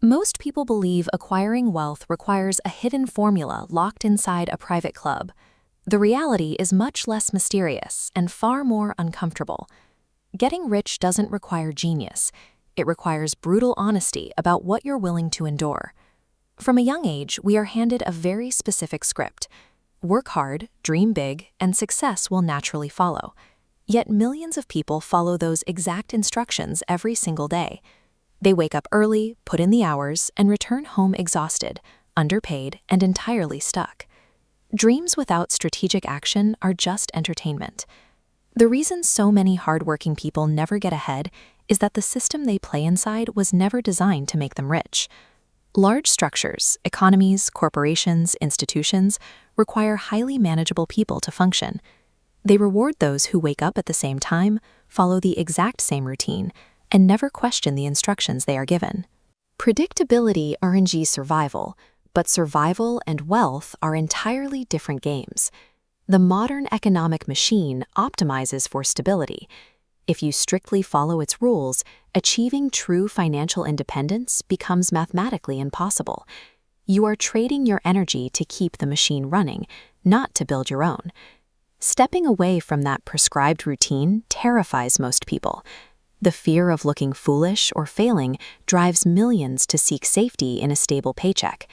Most people believe acquiring wealth requires a hidden formula locked inside a private club. The reality is much less mysterious and far more uncomfortable. Getting rich doesn't require genius. It requires brutal honesty about what you're willing to endure. From a young age, we are handed a very specific script. Work hard, dream big, and success will naturally follow. Yet millions of people follow those exact instructions every single day. They wake up early, put in the hours, and return home exhausted, underpaid, and entirely stuck. Dreams without strategic action are just entertainment. The reason so many hardworking people never get ahead is that the system they play inside was never designed to make them rich. Large structures, economies, corporations, institutions require highly manageable people to function. They reward those who wake up at the same time, follow the exact same routine, and never question the instructions they are given. Predictability RNG survival, but survival and wealth are entirely different games. The modern economic machine optimizes for stability. If you strictly follow its rules, achieving true financial independence becomes mathematically impossible. You are trading your energy to keep the machine running, not to build your own. Stepping away from that prescribed routine terrifies most people. The fear of looking foolish or failing drives millions to seek safety in a stable paycheck.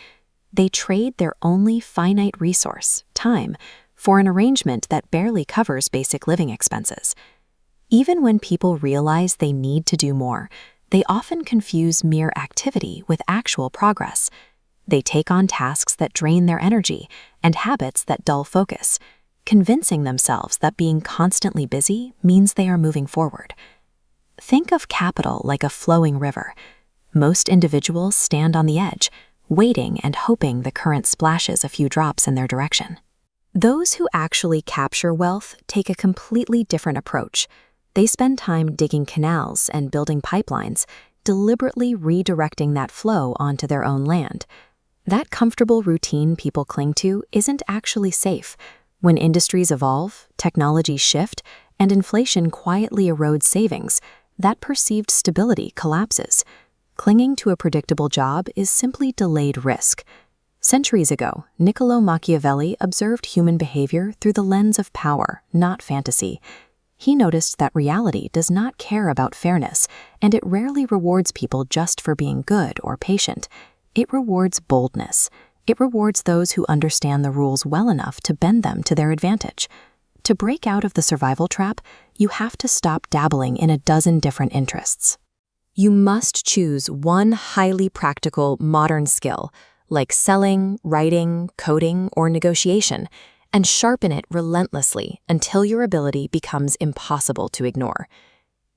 They trade their only finite resource, time, for an arrangement that barely covers basic living expenses. Even when people realize they need to do more, they often confuse mere activity with actual progress. They take on tasks that drain their energy and habits that dull focus, convincing themselves that being constantly busy means they are moving forward. Think of capital like a flowing river. Most individuals stand on the edge, waiting and hoping the current splashes a few drops in their direction. Those who actually capture wealth take a completely different approach. They spend time digging canals and building pipelines, deliberately redirecting that flow onto their own land. That comfortable routine people cling to isn't actually safe. When industries evolve, technologies shift, and inflation quietly erodes savings, that perceived stability collapses. Clinging to a predictable job is simply delayed risk. Centuries ago, Niccolò Machiavelli observed human behavior through the lens of power, not fantasy. He noticed that reality does not care about fairness, and it rarely rewards people just for being good or patient. It rewards boldness. It rewards those who understand the rules well enough to bend them to their advantage. To break out of the survival trap, you have to stop dabbling in a dozen different interests. You must choose one highly practical, modern skill, like selling, writing, coding, or negotiation, and sharpen it relentlessly until your ability becomes impossible to ignore.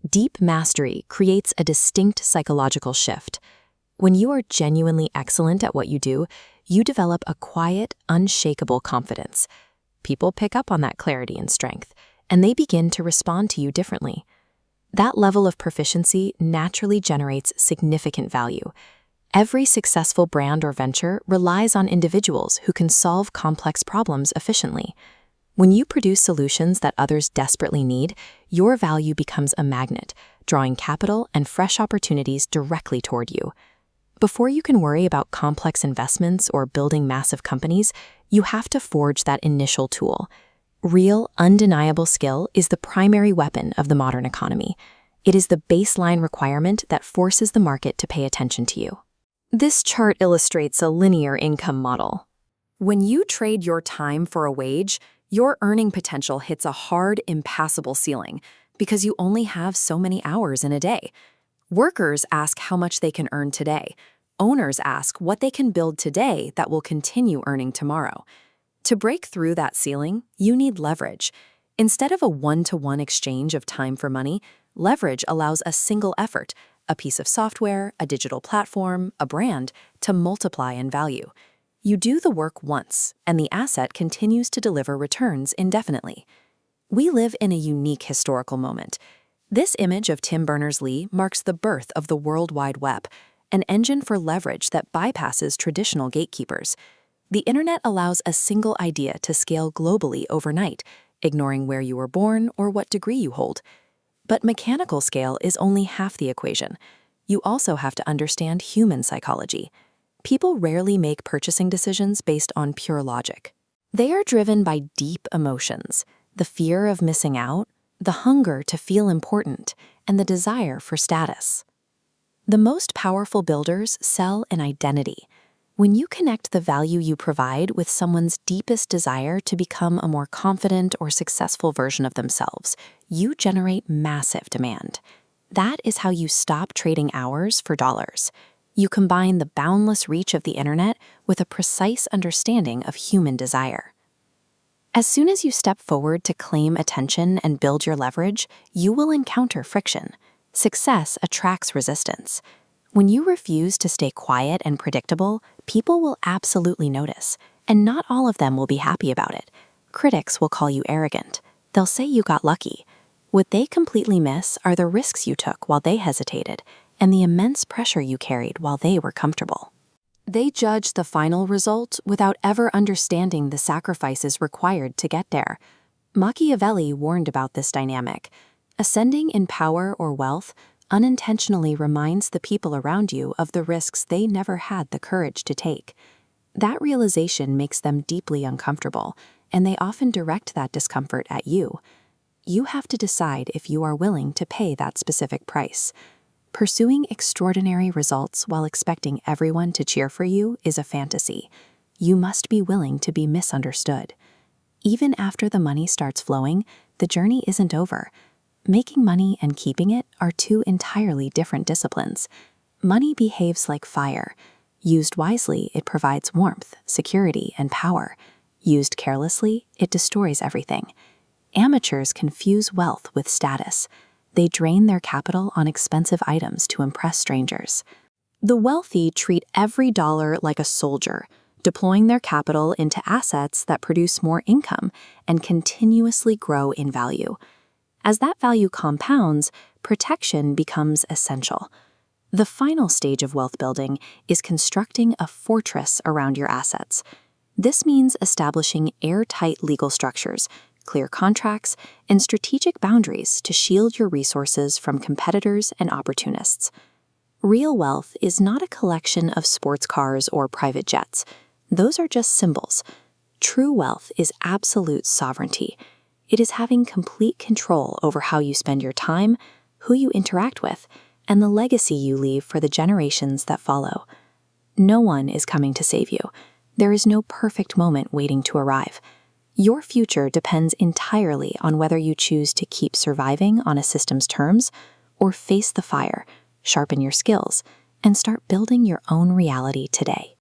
Deep mastery creates a distinct psychological shift. When you are genuinely excellent at what you do, you develop a quiet, unshakable confidence. People pick up on that clarity and strength, and they begin to respond to you differently. That level of proficiency naturally generates significant value. Every successful brand or venture relies on individuals who can solve complex problems efficiently. When you produce solutions that others desperately need, your value becomes a magnet, drawing capital and fresh opportunities directly toward you. Before you can worry about complex investments or building massive companies, you have to forge that initial tool. Real, undeniable skill is the primary weapon of the modern economy. It is the baseline requirement that forces the market to pay attention to you. This chart illustrates a linear income model. When you trade your time for a wage, your earning potential hits a hard, impassable ceiling because you only have so many hours in a day. Workers ask how much they can earn today. Owners ask what they can build today that will continue earning tomorrow. To break through that ceiling, you need leverage. Instead of a one-to-one exchange of time for money, leverage allows a single effort, a piece of software, a digital platform, a brand, to multiply in value. You do the work once, and the asset continues to deliver returns indefinitely. We live in a unique historical moment. This image of Tim Berners-Lee marks the birth of the World Wide Web, an engine for leverage that bypasses traditional gatekeepers. The internet allows a single idea to scale globally overnight, ignoring where you were born or what degree you hold. But mechanical scale is only half the equation. You also have to understand human psychology. People rarely make purchasing decisions based on pure logic. They are driven by deep emotions, the fear of missing out, the hunger to feel important, and the desire for status. The most powerful builders sell an identity. When you connect the value you provide with someone's deepest desire to become a more confident or successful version of themselves, you generate massive demand. That is how you stop trading hours for dollars. You combine the boundless reach of the internet with a precise understanding of human desire. As soon as you step forward to claim attention and build your leverage, you will encounter friction. Success attracts resistance. When you refuse to stay quiet and predictable, people will absolutely notice, and not all of them will be happy about it. Critics will call you arrogant. They'll say you got lucky. What they completely miss are the risks you took while they hesitated, and the immense pressure you carried while they were comfortable. They judge the final result without ever understanding the sacrifices required to get there. Machiavelli warned about this dynamic. Ascending in power or wealth unintentionally reminds the people around you of the risks they never had the courage to take. That realization makes them deeply uncomfortable, and they often direct that discomfort at you. You have to decide if you are willing to pay that specific price. Pursuing extraordinary results while expecting everyone to cheer for you is a fantasy. You must be willing to be misunderstood. Even after the money starts flowing, the journey isn't over. Making money and keeping it are two entirely different disciplines. Money behaves like fire. Used wisely, it provides warmth, security, and power. Used carelessly, it destroys everything. Amateurs confuse wealth with status. They drain their capital on expensive items to impress strangers. The wealthy treat every dollar like a soldier, deploying their capital into assets that produce more income and continuously grow in value. As that value compounds, protection becomes essential. The final stage of wealth building is constructing a fortress around your assets. This means establishing airtight legal structures, clear contracts, and strategic boundaries to shield your resources from competitors and opportunists. Real wealth is not a collection of sports cars or private jets. Those are just symbols. True wealth is absolute sovereignty. It is having complete control over how you spend your time, who you interact with, and the legacy you leave for the generations that follow. No one is coming to save you. There is no perfect moment waiting to arrive. Your future depends entirely on whether you choose to keep surviving on a system's terms or face the fire, sharpen your skills, and start building your own reality today.